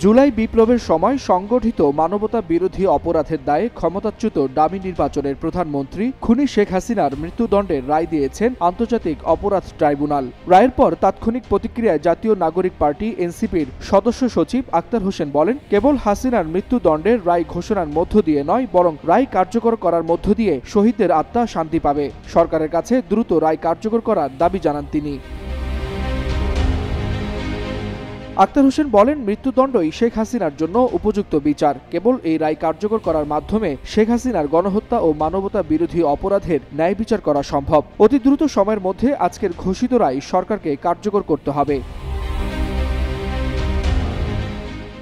জুলাই বিপ্লবের সময় সংগঠিত মানবতা বিরোধী অপরাধের দায়ে ক্ষমতাচ্যুত ডামি নির্বাচনের প্রধানমন্ত্রী খুনি শেখ হাসিনার মৃত্যুদণ্ডের রায় দিয়েছেন আন্তর্জাতিক অপরাধ ট্রাইব্যুনাল। রায়ের পর তাৎক্ষণিক প্রতিক্রিয়ায় জাতীয় নাগরিক পার্টি এনসিপির সদস্য সচিব আক্তার হোসেন বলেন, কেবল হাসিনার মৃত্যুদণ্ডের রায় ঘোষণার মধ্য দিয়ে নয়, বরং রায় কার্যকর করার মধ্য দিয়ে শহীদদের আত্মা শান্তি পাবে। সরকারের কাছে দ্রুত রায় কার্যকর করার দাবি জানান তিনি। আক্তার হোসেন বলেন, মৃত্যুদণ্ডই শেখ হাসিনার জন্য উপযুক্ত বিচার। কেবল এই রায় কার্যকর করার মাধ্যমে শেখ হাসিনার গণহত্যা ও মানবতা বিরোধী অপরাধের ন্যায় বিচার করা সম্ভব। অতি দ্রুত সময়ের মধ্যে আজকের ঘোষিত রায় সরকারকে কার্যকর করতে হবে।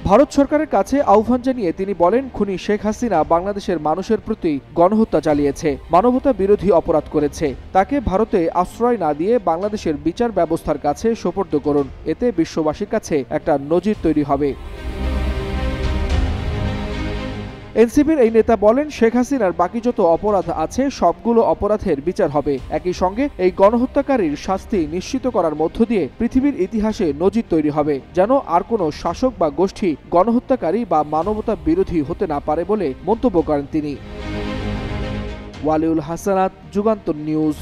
ভারত সরকারের কাছে আহ্বান জানিয়ে তিনি বলেন, খুনি শেখ হাসিনা বাংলাদেশের মানুষের প্রতি গণহত্যা চালিয়েছে, মানবতা বিরোধী অপরাধ করেছে। তাকে ভারতে আশ্রয় না দিয়ে বাংলাদেশের বিচার ব্যবস্থার কাছে সোপর্দ করুন। এতে বিশ্ববাসীর কাছে একটা নজির তৈরি হবে। এনসিপির এই নেতা বলেন, শেখ হাসিনার বাকি যত অপরাধ আছে সবগুলো অপরাধের বিচার হবে। একই সঙ্গে এই গণহত্যাকারীর শাস্তি নিশ্চিত করার মধ্য দিয়ে পৃথিবীর ইতিহাসে নজির তৈরি হবে, যেন আর কোনো শাসক বা গোষ্ঠী গণহত্যাকারী বা মানবতা বিরোধী হতে না পারে বলে মন্তব্য করেন তিনি। ওয়ালিউল হাসানাত, যুগান্তর নিউজ।